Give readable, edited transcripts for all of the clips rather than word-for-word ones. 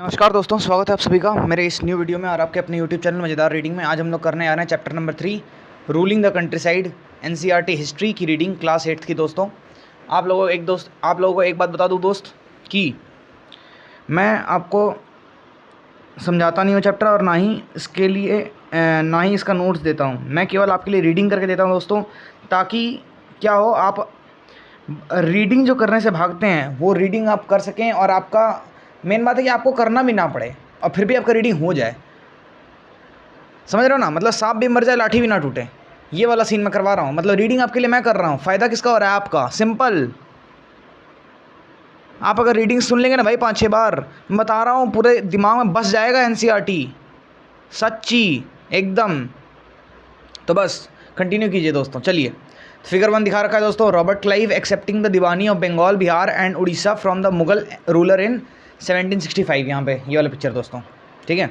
नमस्कार दोस्तों, स्वागत है आप सभी का मेरे इस न्यू वीडियो में और आपके अपने यूट्यूब चैनल मज़ेदार रीडिंग में। आज हम लोग करने आ रहे हैं chapter number 3 ruling the country side NCERT history की रीडिंग क्लास 8th की। दोस्तों आप लोगों को एक बात बता दूं दोस्त कि मैं आपको समझाता नहीं हूँ चैप्टर और ना ही इसका नोट्स देता हूँ। मैं केवल आपके लिए रीडिंग करके देता हूँ दोस्तों, ताकि क्या हो, आप रीडिंग जो करने से भागते हैं वो रीडिंग आप कर सकें और आपका मेन बात है कि आपको करना भी ना पड़े और फिर भी आपका रीडिंग हो जाए। समझ रहे हो ना? मतलब सांप भी मर जाए लाठी भी ना टूटे, ये वाला सीन मैं करवा रहा हूँ। मतलब रीडिंग आपके लिए मैं कर रहा हूँ, फ़ायदा किसका हो रहा है? आपका। सिंपल। आप अगर रीडिंग सुन लेंगे ना भाई 5-6 बार, मैं बता रहा हूँ पूरे दिमाग में बस जाएगा NCERT, सच्ची एकदम। तो बस कंटिन्यू कीजिए दोस्तों। चलिए, फिगर 1 दिखा रखा है दोस्तों। Robert Clive accepting the diwani of Bengal, Bihar and Orissa from the Mughal ruler in 1765। यहाँ पे ये वाला पिक्चर दोस्तों, ठीक है।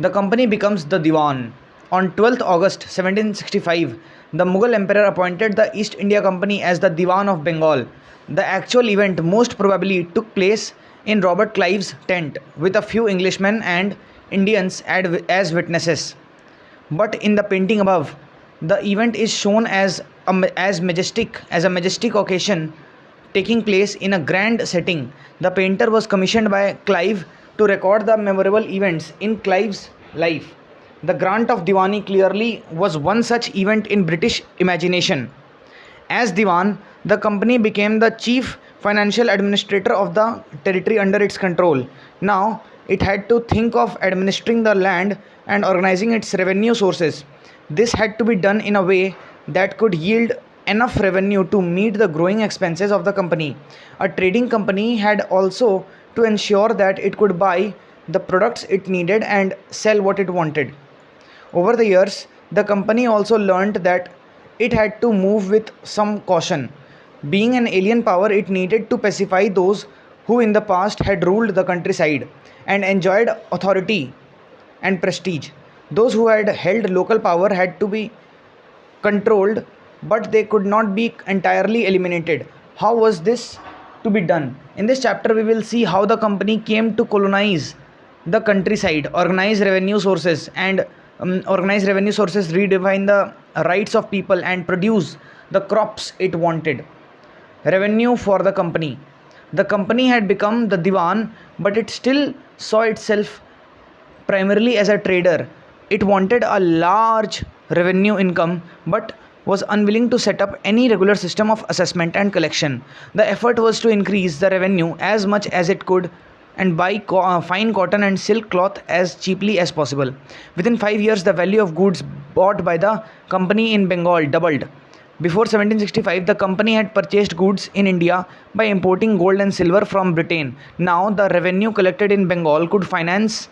The company becomes the diwan on 12th August 1765. The Mughal emperor appointed the East India Company as the Diwan of Bengal. The actual event most probably took place in Robert Clive's tent with a few Englishmen and Indians as witnesses. But in the painting above, the event is shown as a majestic occasion taking place in a grand setting. The painter was commissioned by Clive to record the memorable events in Clive's life. The grant of Diwani clearly was one such event in British imagination. As Diwan, the company became the chief financial administrator of the territory under its control. Now, it had to think of administering the land and organizing its revenue sources. This had to be done in a way that could yield enough revenue to meet the growing expenses of the company. A trading company had also to ensure that it could buy the products it needed and sell what it wanted. Over the years, the company also learned that it had to move with some caution. Being an alien power, it needed to pacify those who in the past had ruled the countryside and enjoyed authority and prestige. Those who had held local power had to be controlled, but they could not be entirely eliminated. How was this to be done? In this chapter, we will see how the company came to colonize the countryside, organize revenue sources, redefine the rights of people, and produce the crops it wanted. Revenue for the company. The company had become the Diwan, but it still saw itself primarily as a trader. It wanted a large revenue income but was unwilling to set up any regular system of assessment and collection. The effort was to increase the revenue as much as it could and buy fine cotton and silk cloth as cheaply as possible. Within 5 years, the value of goods bought by the company in Bengal doubled. Before 1765, the company had purchased goods in India by importing gold and silver from Britain. Now, the revenue collected in Bengal could finance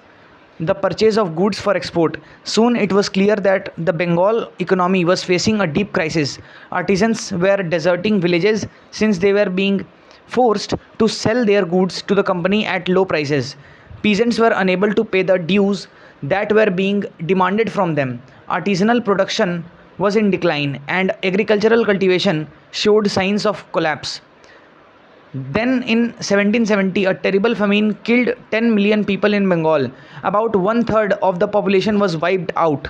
the purchase of goods for export. Soon it was clear that the Bengal economy was facing a deep crisis. Artisans were deserting villages since they were being forced to sell their goods to the company at low prices. Peasants were unable to pay the dues that were being demanded from them. Artisanal production was in decline and agricultural cultivation showed signs of collapse. Then in 1770, a terrible famine killed 10 million people in Bengal. About 1/3 of the population was wiped out.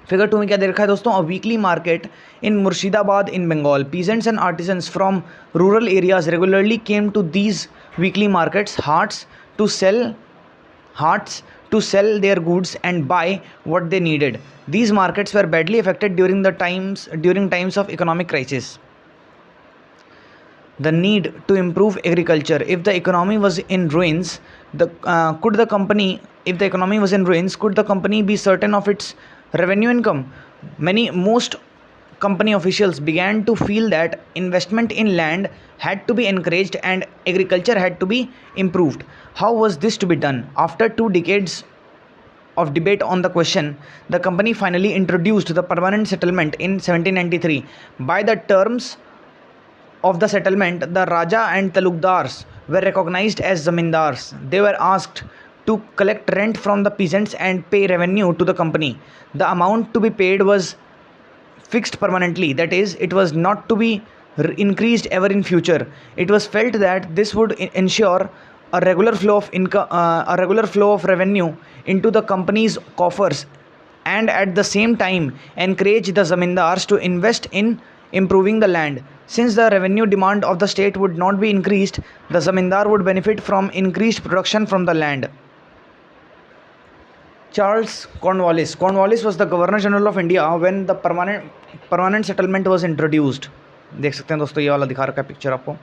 Figure 2 में क्या दे रखा है दोस्तों? A weekly market in Murshidabad in Bengal. Peasants and artisans from rural areas regularly came to these weekly markets, to sell their goods and buy what they needed. These markets were badly affected during times of economic crisis. The need to improve agriculture. If the economy was in ruins, could the company be certain of its revenue income? Most company officials began to feel that investment in land had to be encouraged and agriculture had to be improved. How was this to be done? After 2 decades of debate on the question, the company finally introduced the permanent settlement in 1793. By the terms of the settlement, the Raja and Talukdars were recognized as zamindars. They were asked to collect rent from the peasants and pay revenue to the company. The amount to be paid was fixed permanently, that is, it was not to be increased ever in future. It was felt that this would ensure a regular flow of income, a regular flow of revenue into the company's coffers, and at the same time encourage the zamindars to invest in improving the land. Since the revenue demand of the state would not be increased, the zamindar would benefit from increased production from the land. Charles Cornwallis. Cornwallis was the Governor General of India when the permanent settlement was introduced. देख सकते हैं दोस्तों, ये वाला दिखा रखा है picture आपको,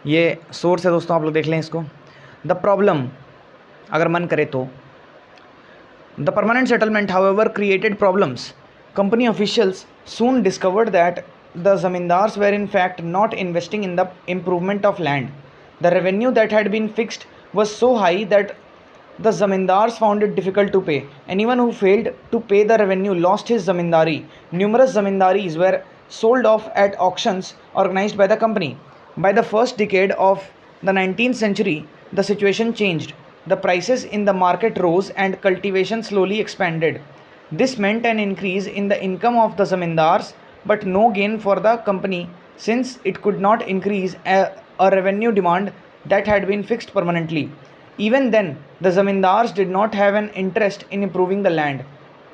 ये सोर्स है दोस्तों, आप लोग देख लें इसको. द प्रॉब्लम, अगर मन करे तो, the permanent settlement however created problems. Company officials soon discovered that the zamindars were in fact not investing in the improvement of land. The revenue that had been fixed was so high that the zamindars found it difficult to pay. Anyone who failed to pay the revenue lost his zamindari. Numerous zamindaris were sold off at auctions organized by the company. By the first decade of the 19th century, the situation changed. The prices in the market rose and cultivation slowly expanded. This meant an increase in the income of the zamindars, but no gain for the company, since it could not increase a revenue demand that had been fixed permanently. Even then, the zamindars did not have an interest in improving the land.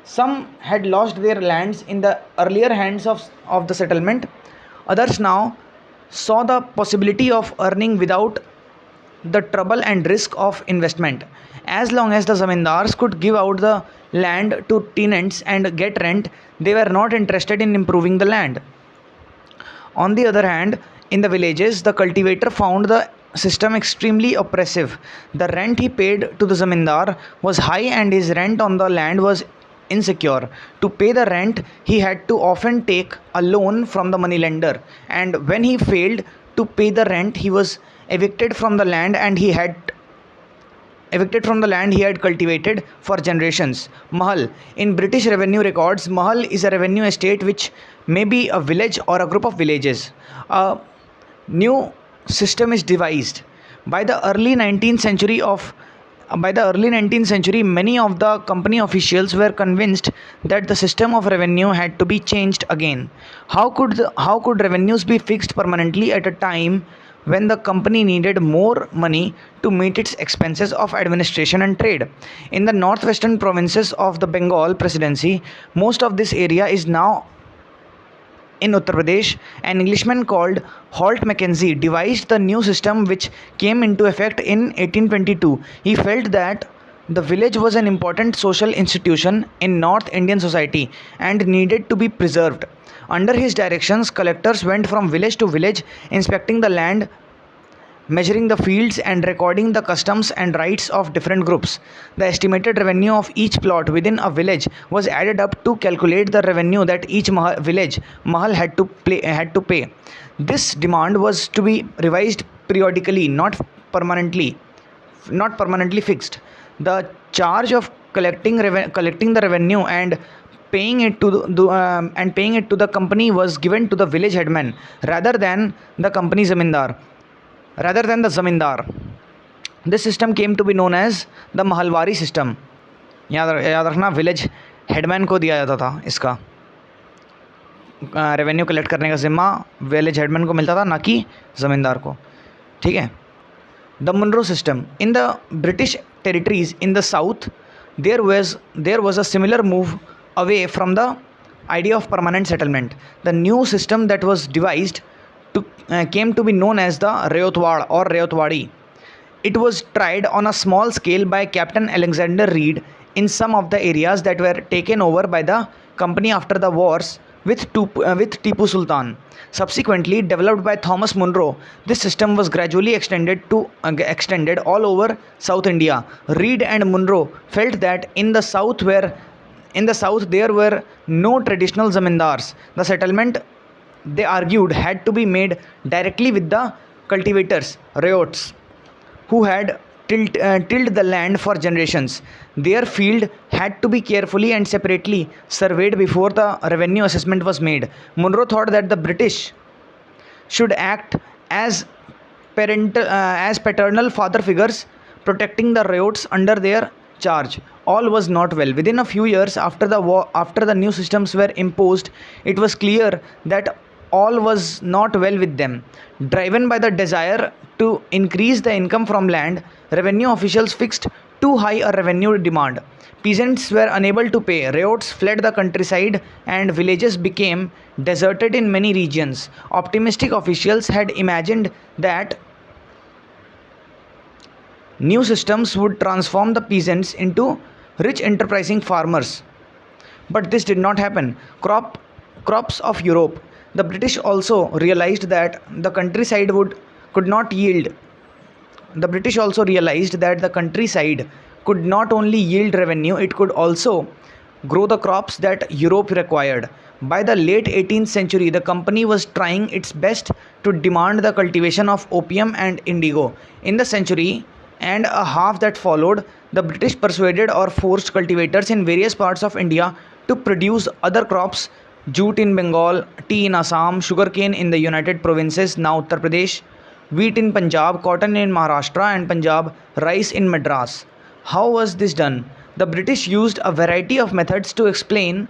Some had lost their lands in the earlier hands of the settlement. Others now saw the possibility of earning without the trouble and risk of investment. As long as the zamindars could give out the land to tenants and get rent, they were not interested in improving the land. On the other hand, in the villages, the cultivator found the system extremely oppressive. The rent he paid to the zamindar was high and his rent on the land was insecure. To pay the rent, he had to often take a loan from the moneylender, and when he failed to pay the rent, he was evicted from the land he had cultivated for generations. Mahal. In British revenue records, Mahal is a revenue estate which may be a village or a group of villages. A new system is devised. By the early 19th century, many of the company officials were convinced that the system of revenue had to be changed again. How could revenues be fixed permanently at a time when the company needed more money to meet its expenses of administration and trade? In the northwestern provinces of the Bengal Presidency, most of this area is now in Uttar Pradesh. An Englishman called Holt Mackenzie devised the new system which came into effect in 1822. He felt that the village was an important social institution in North Indian society and needed to be preserved. Under his directions, collectors went from village to village, inspecting the land, measuring the fields, and recording the customs and rights of different groups. The estimated revenue of each plot within a village was added up to calculate the revenue that each mahal had to pay. This demand was to be revised periodically, not permanently fixed. The charge of collecting the revenue and paying it to the company was given to the village headman rather than the zamindar. This system came to be known as the Mahalwari system. याद रखना, village headman को दिया जाता था इसका revenue collect करने का जिम्मा विलेज हेडमैन को मिलता था, ना कि ज़मींदार को. ठीक है. The Munro system. In the British territories in the south there was a similar move away from the idea of permanent settlement. The new system that was devised came to be known as the Rayotwad or Rayotwadi. It was tried on a small scale by Captain Alexander Reed in some of the areas that were taken over by the company after the wars with Tipu Sultan. Subsequently developed by Thomas Munro, this system was gradually extended all over South India. Reed and Munro felt that in the south there were no traditional zamindars. The settlement, they argued, had to be made directly with the cultivators, rayots, who had tilled the land for generations. Their field had to be carefully and separately surveyed before the revenue assessment was made. Munro thought that the British should act as paternal father figures, protecting the rayots under their charge. All was not well. Within a few years after the new systems were imposed, it was clear that all was not well with them. Driven by the desire to increase the income from land, revenue officials fixed too high a revenue demand. Peasants were unable to pay, riots fled the countryside, and villages became deserted in many regions. Optimistic officials had imagined that new systems would transform the peasants into rich enterprising farmers. But this did not happen. Crops of Europe. The British also realized that the countryside could not yield. The British also realized that the countryside could not only yield revenue, it could also grow the crops that Europe required. By the late 18th century, the company was trying its best to demand the cultivation of opium and indigo. In the century and a half that followed, the British persuaded or forced cultivators in various parts of India to produce other crops: jute in Bengal, tea in Assam, sugarcane in the United Provinces, now Uttar Pradesh, wheat in Punjab, cotton in Maharashtra and Punjab, rice in Madras. How was this done? The British used a variety of methods to expand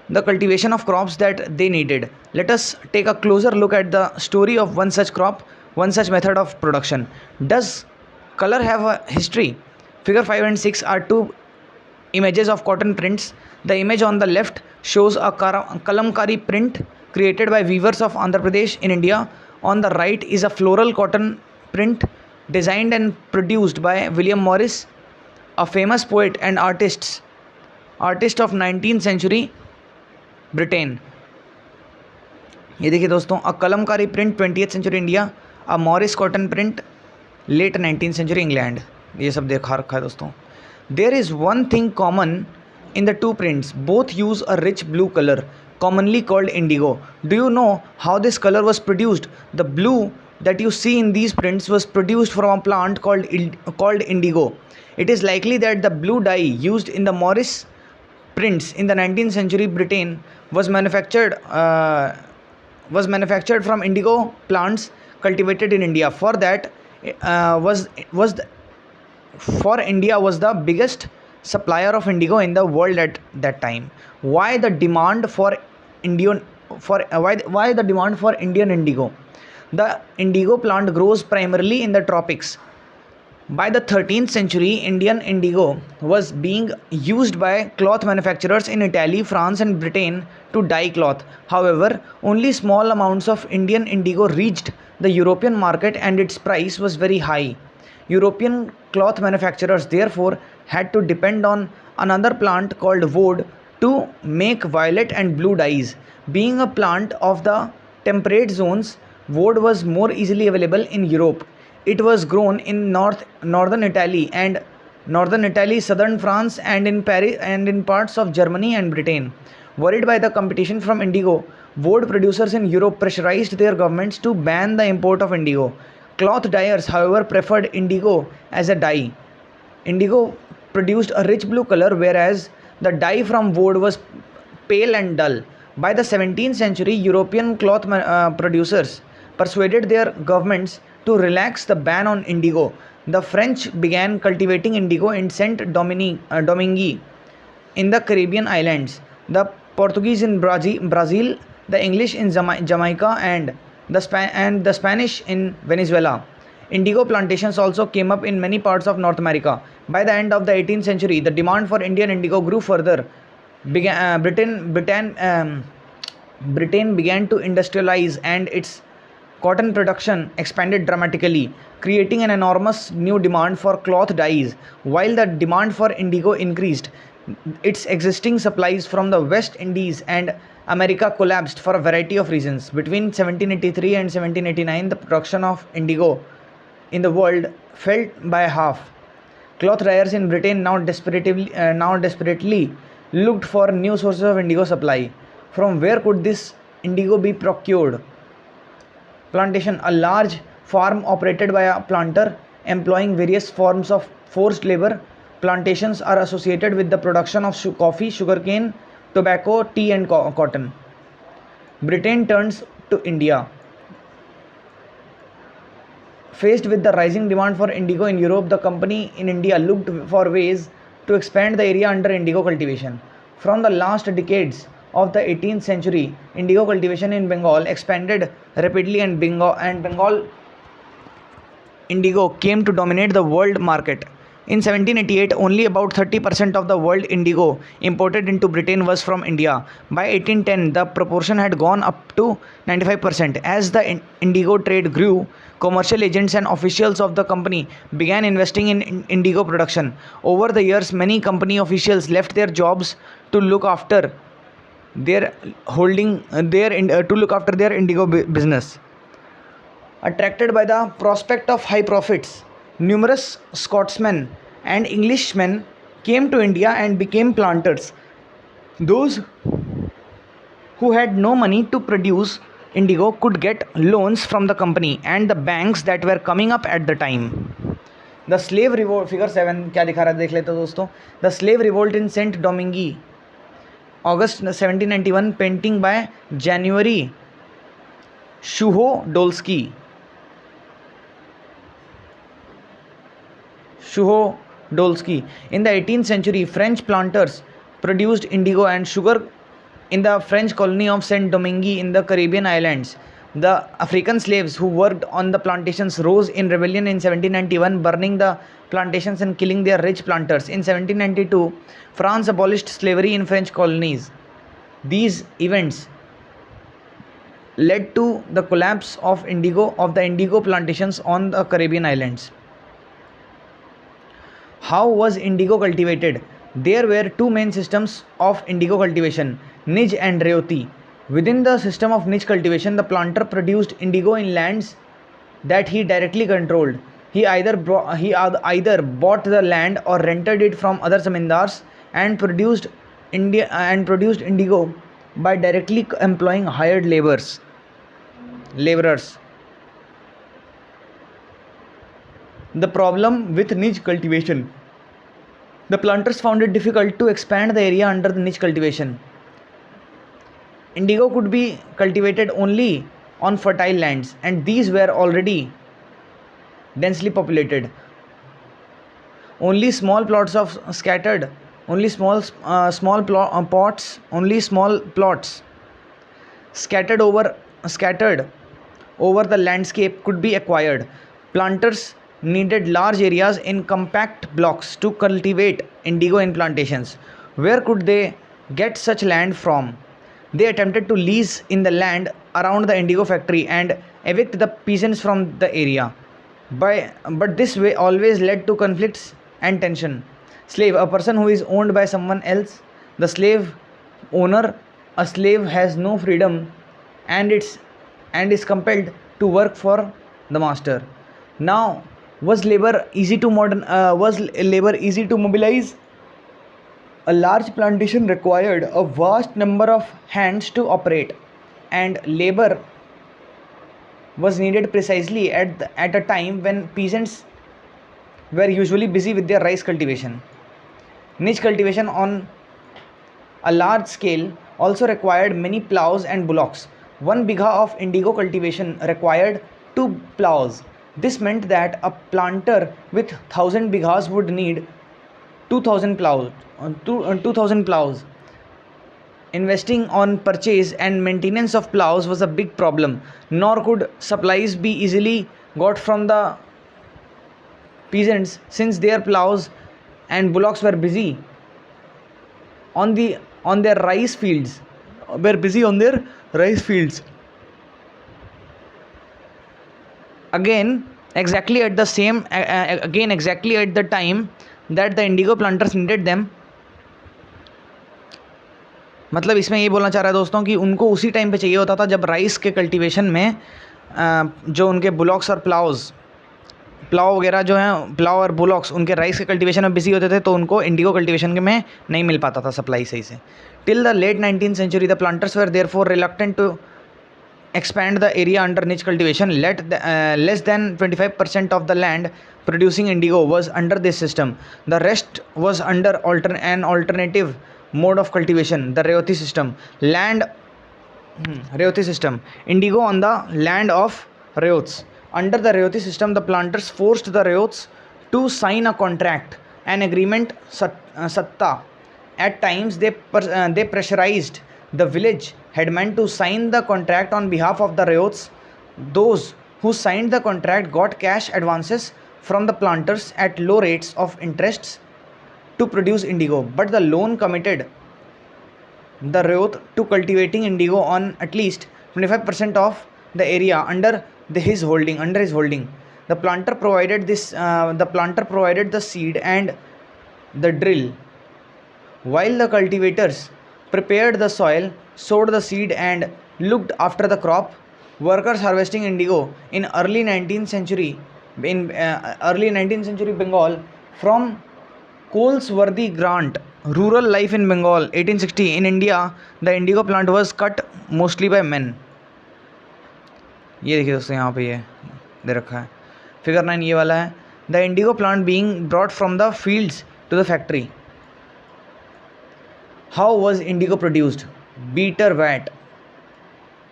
the cultivation of crops that they needed. Let us take a closer look at the story of one such crop, one such method of production. Does color have a history? Figure 5 and 6 are two images of cotton prints. The image on the left shows a kalamkari print created by weavers of Andhra Pradesh in India. On the right is a floral cotton print designed and produced by William Morris, a famous poet and artist of 19th century Britain. ये देखिए दोस्तों, a Kalamkari print 20th century India, a Morris cotton print late 19th century England. ये सब देखा रखा है दोस्तों. There is one thing common in the two prints. Both use a rich blue color, commonly called indigo. Do you know how this color was produced? The blue that you see in these prints was produced from a plant called indigo. It is likely that the blue dye used in the Morris prints in the 19th century Britain was manufactured from indigo plants cultivated in India. India was the biggest supplier of indigo in the world at that time. Why the demand for Indian indigo? The indigo plant grows primarily in the tropics. By the 13th century, Indian indigo was being used by cloth manufacturers in Italy, France and Britain to dye cloth. However, only small amounts of Indian indigo reached the European market and its price was very high. European cloth manufacturers therefore had to depend on another plant called woad to make violet and blue dyes. Being a plant of the temperate zones, woad was more easily available in Europe. It was grown in northern Italy, southern France, and in Paris and in parts of Germany and Britain. Worried by the competition from indigo, woad producers in Europe pressurized their governments to ban the import of indigo. Cloth dyers, however, preferred indigo as a dye. Indigo produced a rich blue color, whereas the dye from woad was pale and dull. By the 17th century, European cloth producers persuaded their governments to relax the ban on indigo. The French began cultivating indigo in Saint Domingue in the Caribbean islands, the Portuguese in Brazil, the English in Jamaica, and the Spanish in Venezuela. Indigo plantations also came up in many parts of North America. By the end of the 18th century, the demand for Indian indigo grew further. Britain began to industrialize, and its cotton production expanded dramatically, creating an enormous new demand for cloth dyes. While the demand for indigo increased, its existing supplies from the West Indies and America collapsed for a variety of reasons. Between 1783 and 1789, the production of indigo in the world fell by half. Cloth dyers in Britain now desperately looked for new sources of indigo supply. From where could this indigo be procured? Plantation, a large farm operated by a planter employing various forms of forced labor. Plantations are associated with the production of coffee, sugarcane, tobacco, tea and cotton. Britain turns to India. Faced with the rising demand for indigo in Europe, the company in India looked for ways to expand the area under indigo cultivation. From the last decades of the 18th century, indigo cultivation in Bengal expanded rapidly, and Bengal indigo came to dominate the world market. In 1788, only about 30% of the world indigo imported into Britain was from India. By 1810, the proportion had gone up to 95%. As the indigo trade grew, commercial agents and officials of the company began investing in indigo production. Over the years, many company officials left their jobs to look after their indigo business. Attracted by the prospect of high profits, numerous Scotsmen and Englishmen came to India and became planters. Those who had no money to produce indigo could get loans from the company and the banks that were coming up at the time. The slave revolt, figure 7 क्या दिखा रहा है देख लेते हो दोस्तों. The slave revolt in Saint Domingue, August 1791, painting by January Suhodolsky. In the 18th century, French planters produced indigo and sugar in the French colony of Saint Domingue in the Caribbean islands. The African slaves who worked on the plantations rose in rebellion in 1791, burning the plantations and killing their rich planters. In 1792, France abolished slavery in French colonies. These events led to the collapse of the indigo plantations on the Caribbean islands. How was indigo cultivated? There were two main systems of indigo cultivation, Nij and Rayoti. Within the system of Nij cultivation, the planter produced indigo in lands that he directly controlled. He either bought the land or rented it from other zamindars and produced indigo by directly employing hired laborers. The problem with niche cultivation. The planters found it difficult to expand the area under the niche cultivation. Indigo could be cultivated only on fertile lands, and these were already densely populated. Only small plots scattered over the landscape could be acquired. Planters needed large areas in compact blocks to cultivate indigo in plantations. Where could they get such land from? They attempted to lease in the land around the indigo factory and evict the peasants from the area. But this way always led to conflicts and tension. Slave, a person who is owned by someone else. The slave owner, a slave has no freedom and is compelled to work for the master. Now, was labor easy to mobilize? A large plantation required a vast number of hands to operate, and labor was needed precisely at a time when peasants were usually busy with their rice cultivation. Niche cultivation on a large scale also required many plows and bullocks. 1 bigha of indigo cultivation required 2 plows. This meant that a planter with 1000 bighas would need 2000 plows. Investing on purchase and maintenance of plows was a big problem, nor could supplies be easily got from the peasants since their plows and bullocks were busy on their rice fields. Again, exactly at the time that the indigo planters needed them. मतलब इसमें ये बोलना चाह रहा है दोस्तों कि उनको उसी टाइम पे चाहिए होता था जब राइस के कल्टीवेशन में जो उनके बुलॉक्स और प्लाव वगैरह जो हैं, प्लाव और बुलॉक्स उनके राइस के कल्टीवेशन में बिजी होते थे, तो उनको इंडिगो कल्टीवेशन में नहीं मिल पाता था सप्लाई सही से. Till the late 19th century the planters were therefore reluctant to expand the area under niche cultivation. Less than 25% of the land producing indigo was under this system. The rest was under an alternative mode of cultivation, the Rayoti system. Indigo on the land of Rayots. Under the Rayoti system, the planters forced the Rayots to sign a contract, an agreement satta. At times, they pressurized The village headman to sign the contract on behalf of the ryots. Those who signed the contract got cash advances from the planters at low rates of interests to produce indigo, but the loan committed the ryot to cultivating indigo on at least 25% of the area under his holding. The planter provided the seed and the drill, while the cultivators prepared the soil, sowed the seed and looked after the crop. Workers harvesting indigo in early 19th century Bengal from Colesworthy Grant, Rural Life in Bengal, 1860. In India, the indigo plant was cut mostly by men. ये देखिए दोस्तों, यहाँ पे ये दे रखा है figure 9, ये वाला है. The indigo plant being brought from the fields to the factory. How was indigo produced? Beater vat.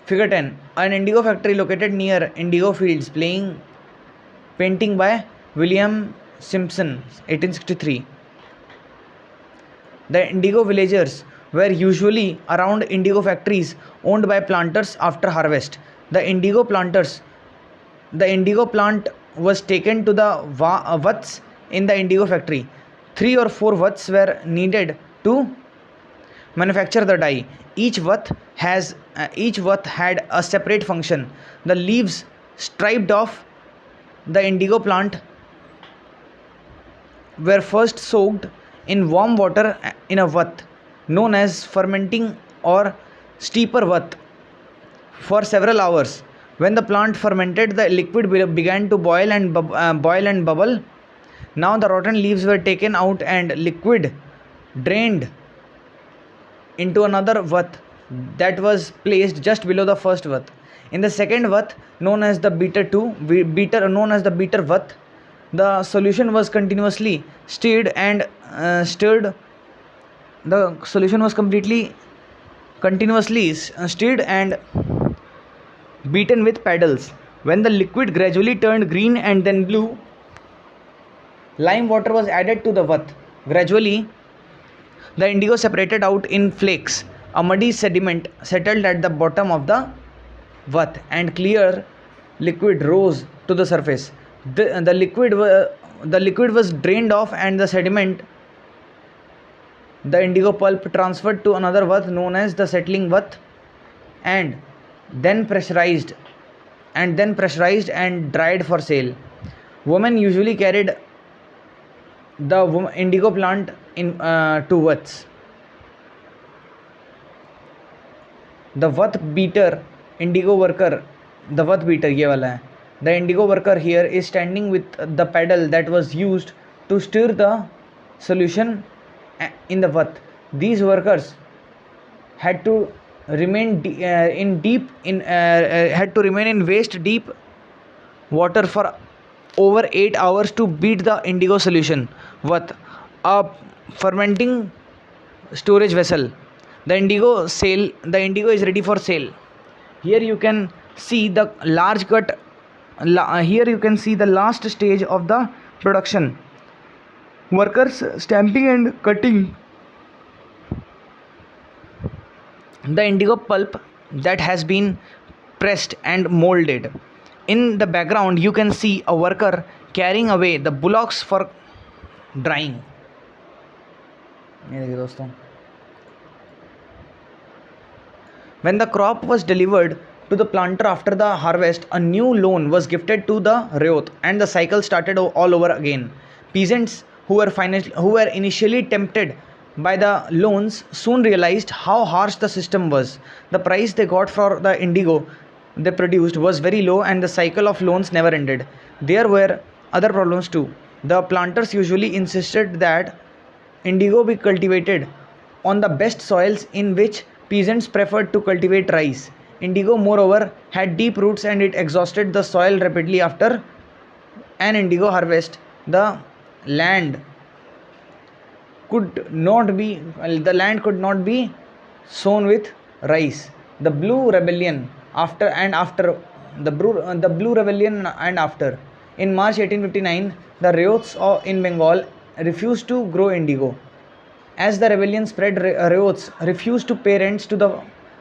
Figure 10. An indigo factory located near indigo fields. Painting by William Simpson, 1863. The indigo villagers were usually around indigo factories owned by planters after harvest. The indigo plant was taken to the vats in the indigo factory. 3 or 4 vats were needed to manufacture the dye. Each vat had a separate function. The leaves stripped off the indigo plant were first soaked in warm water in a vat known as fermenting or steeper vat for several hours. When the plant fermented, the liquid began to boil and bubble. Now the rotten leaves were taken out and liquid drained into another vat that was placed just below the first vat. In the second vat, known as the beater vat, the solution was continuously stirred and the solution was continuously stirred and beaten with paddles. When the liquid gradually turned green and then blue, lime water was added to the vat. Gradually, the indigo separated out in flakes. A muddy sediment settled at the bottom of the vat and clear liquid rose to the surface. The liquid was drained off and the sediment, the indigo pulp, transferred to another vat known as the settling vat and then pressurized and dried for sale. Women usually carried the indigo plant in 2 vats. The vat beater indigo worker, the vat beater ये वाला है. The indigo worker here is standing with the paddle that was used to stir the solution in the vat. These workers had to remain in waist deep water for over 8 hours to beat the indigo solution. Vat, a fermenting storage vessel. The indigo is ready for sale. Here you can see the large cut. Here you can see the last stage of the production. Workers stamping and cutting the indigo pulp that has been pressed and molded. In the background you can see a worker carrying away the bullocks for drying. ये देखिए दोस्तों. When the crop was delivered to the planter after the harvest, a new loan was gifted to the ryot and the cycle started all over again. Peasants who were initially tempted by the loans soon realized how harsh the system was. The price they got for the indigo they produced was very low and the cycle of loans never ended. There were other problems too. The planters usually insisted that indigo be cultivated on the best soils, in which peasants preferred to cultivate rice. Indigo, moreover, had deep roots and it exhausted the soil rapidly. After an indigo harvest, the land could not be sown with rice. The Blue Rebellion after in March 1859, the ryots in Bengal refused to grow indigo, As the rebellion spread, riots refused to pay rents to the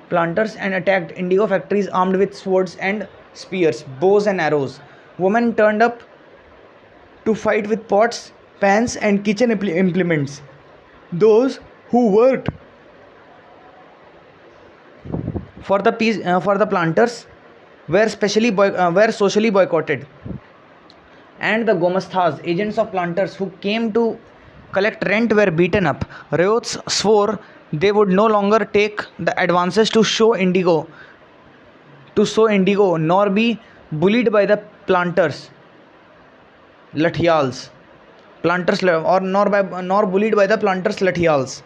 planters and attacked indigo factories armed with swords and spears, bows and arrows. Women turned up to fight with pots, pans, and kitchen implements. Those who worked for the planters were socially boycotted, and the Gomasthas, agents of planters who came to collect rent, were beaten up. Riots swore they would no longer take the advances to sow indigo, nor be bullied by the planters, lathials, or nor bullied by the planters, lathials.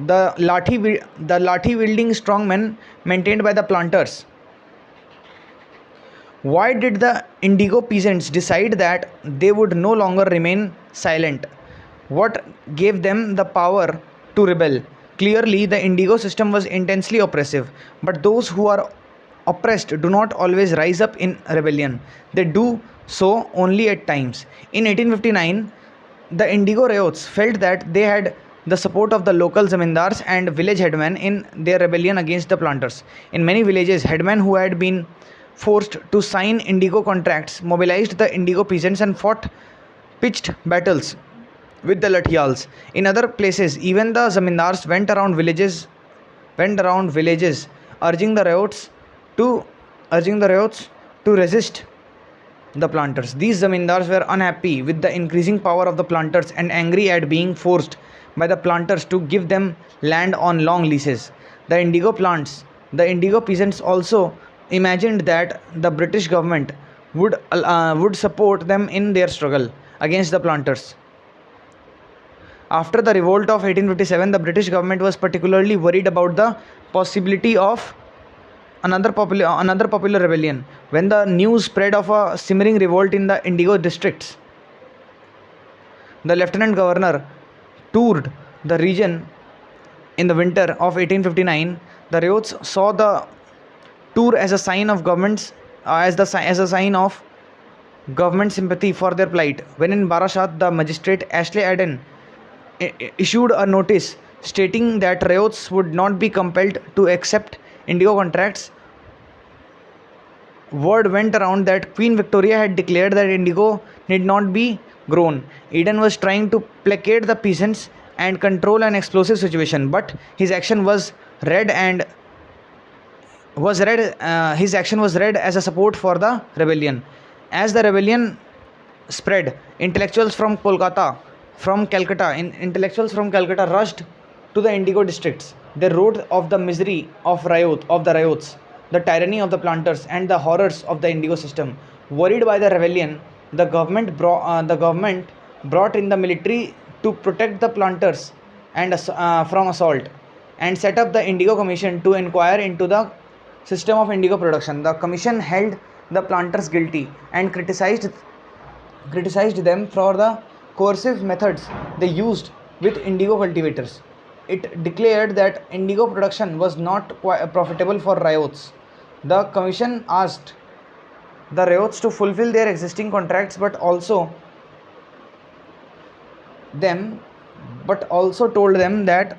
The lathi wielding strongmen maintained by the planters. Why did the indigo peasants decide that they would no longer remain silent? What gave them the power to rebel? Clearly, the indigo system was intensely oppressive, but those who are oppressed do not always rise up in rebellion. They do so only at times. In 1859, the indigo riots felt that they had the support of the local zamindars and village headmen in their rebellion against the planters. In many villages, headmen who had been forced to sign indigo contracts mobilized the indigo peasants and fought pitched battles with the lathials. In other places, even the zamindars went around villages urging the riots to resist the planters. These zamindars were unhappy with the increasing power of the planters and angry at being forced by the planters to give them land on long leases. The indigo peasants also imagined that the British government would support them in their struggle against the planters. After the revolt of 1857, the British government was particularly worried about the possibility of another popular rebellion. When the news spread of a simmering revolt in the indigo districts, the lieutenant governor toured the region in the winter of 1859. The riots saw the tour as a sign of government sympathy for their plight. When in Barashat, the magistrate Ashley Aden issued a notice stating that riots would not be compelled to accept indigo contracts. Word went around that Queen Victoria had declared that indigo need not be grown. Eden was trying to placate the peasants and control an explosive situation, but his action was read as a support for the rebellion. As the rebellion spread, intellectuals from Calcutta rushed to the indigo districts. They wrote of the misery of the riots, the tyranny of the planters, and the horrors of the indigo system. Worried by the rebellion, the government brought in the military to protect the planters from assault, and set up the Indigo Commission to inquire into the system of indigo production. The commission held the planters guilty and criticized them for the coercive methods they used with indigo cultivators. It declared that indigo production was not profitable for riots. The commission asked the riots to fulfill their existing contracts, but also told them that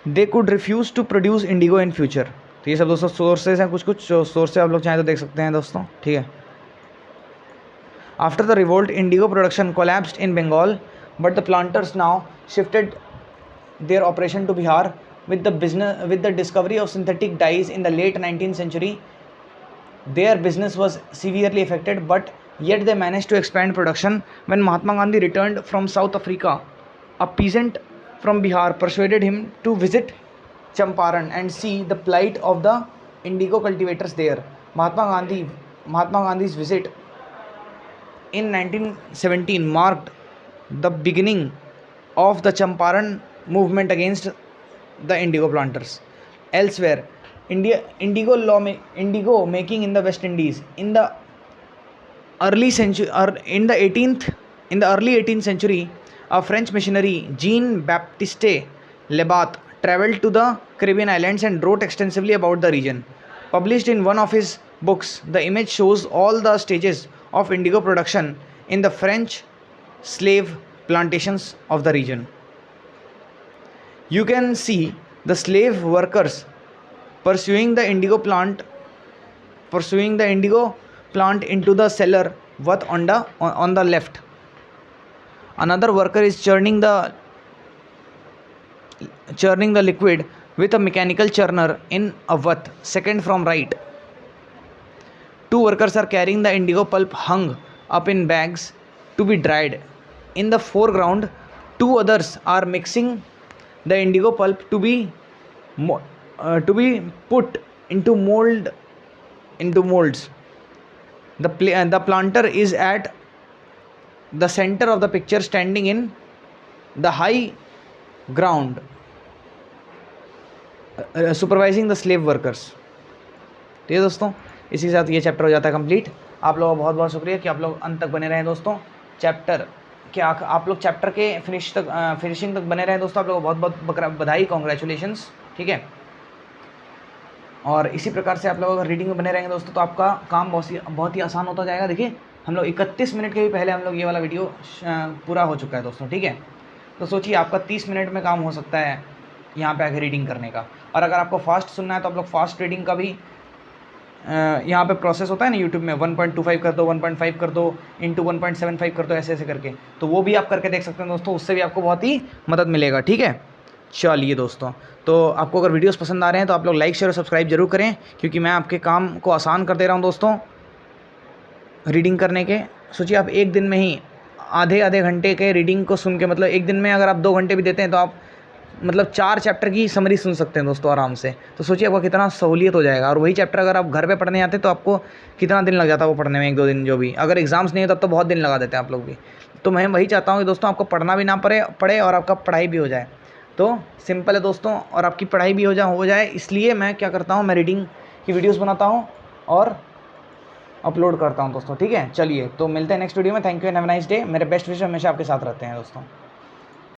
they could refuse to produce indigo in future. तो ये सब दोस्तों sources हैं, कुछ source आप लोग चाहें तो देख सकते हैं दोस्तों, ठीक है. After the revolt, indigo production collapsed in Bengal, but the planters now shifted their operation to Bihar. With the discovery of synthetic dyes in the late 19th century, their business was severely affected, but yet they managed to expand production. When Mahatma Gandhi returned from South Africa, a peasant from Bihar persuaded him to visit Champaran and see the plight of the indigo cultivators there. Mahatma Gandhi's visit in 1917 marked the beginning of the Champaran movement against the indigo planters. Elsewhere, indigo making in the West Indies in the early 18th century, a French missionary, Jean-Baptiste Lebat, traveled to the Caribbean islands and wrote extensively about the region. Published in one of his books, the image shows all the stages of indigo production in the French slave plantations of the region. You can see the slave workers pursuing the indigo plant into the cellar what on the left. Another worker is churning the liquid with a mechanical churner in a what second from right. Two workers are carrying the indigo pulp hung up in bags to be dried. In the foreground, two others are mixing the indigo pulp to be put into molds. The planter is at the center of the picture, standing in the high ground, supervising the slave workers. ठीक है दोस्तों, इसी के साथ ये chapter हो जाता है कंप्लीट। आप लोगों का बहुत बहुत शुक्रिया कि आप लोग अंत तक बने रहें दोस्तों। चैप्टर के आप लोग चैप्टर के फिनिशिंग तक बने रहें दोस्तों। आप लोगों को बहुत बहुत बधाई, कॉन्ग्रेचुलेशंस। ठीक है, और इसी प्रकार से आप लोग अगर रीडिंग में बने रहेंगे दोस्तों तो आपका काम बहुत ही आसान होता जाएगा। देखिए हम लोग 31 मिनट के भी पहले हम लोग ये वाला वीडियो पूरा हो चुका है दोस्तों। ठीक है, तो सोचिए आपका 30 मिनट में काम हो सकता है यहाँ पे आके रीडिंग करने का। और अगर आपको फास्ट सुनना है तो आप लोग फास्ट रीडिंग का भी यहाँ पे प्रोसेस होता है ना यूट्यूब में, 1.25 कर दो, 1.5 कर दो, इंटू 1.75 कर दो, ऐसे ऐसे करके, तो वो भी आप करके देख सकते हैं दोस्तों। उससे भी आपको बहुत ही मदद मिलेगा। ठीक है, चलिए दोस्तों, तो आपको अगर वीडियोस पसंद आ रहे हैं तो आप लोग लाइक शेयर और सब्सक्राइब जरूर करें, क्योंकि मैं आपके काम को आसान कर दे रहा हूँ दोस्तों रीडिंग करने के। सोचिए आप एक दिन में ही आधे घंटे के रीडिंग को सुन के, मतलब एक दिन में अगर आप 2 घंटे भी देते हैं तो आप मतलब 4 चैप्टर की समरी सुन सकते हैं दोस्तों आराम से। तो सोचिए आपका कितना सहूलियत हो जाएगा। और वही चैप्टर अगर आप घर पे पढ़ने आते तो आपको कितना दिन लग जाता है वो पढ़ने में, 1-2 दिन जो भी। अगर एग्जाम्स नहीं हो तब तो बहुत दिन लगा देते हैं आप लोग भी। तो मैं वही चाहता हूँ कि दोस्तों आपको पढ़ना भी ना पड़े और आपका पढ़ाई भी हो जाए। तो सिंपल है दोस्तों, और आपकी पढ़ाई भी हो जाए। इसलिए मैं क्या करता हूँ, मैं रीडिंग की वीडियोज़ बनाता हूँ और अपलोड करता हूँ दोस्तों। ठीक है, चलिए तो मिलते हैं नेक्स्ट वीडियो में। Thank you and have a nice day. मेरे बेस्ट विशेस हमेशा आपके साथ रहते हैं दोस्तों।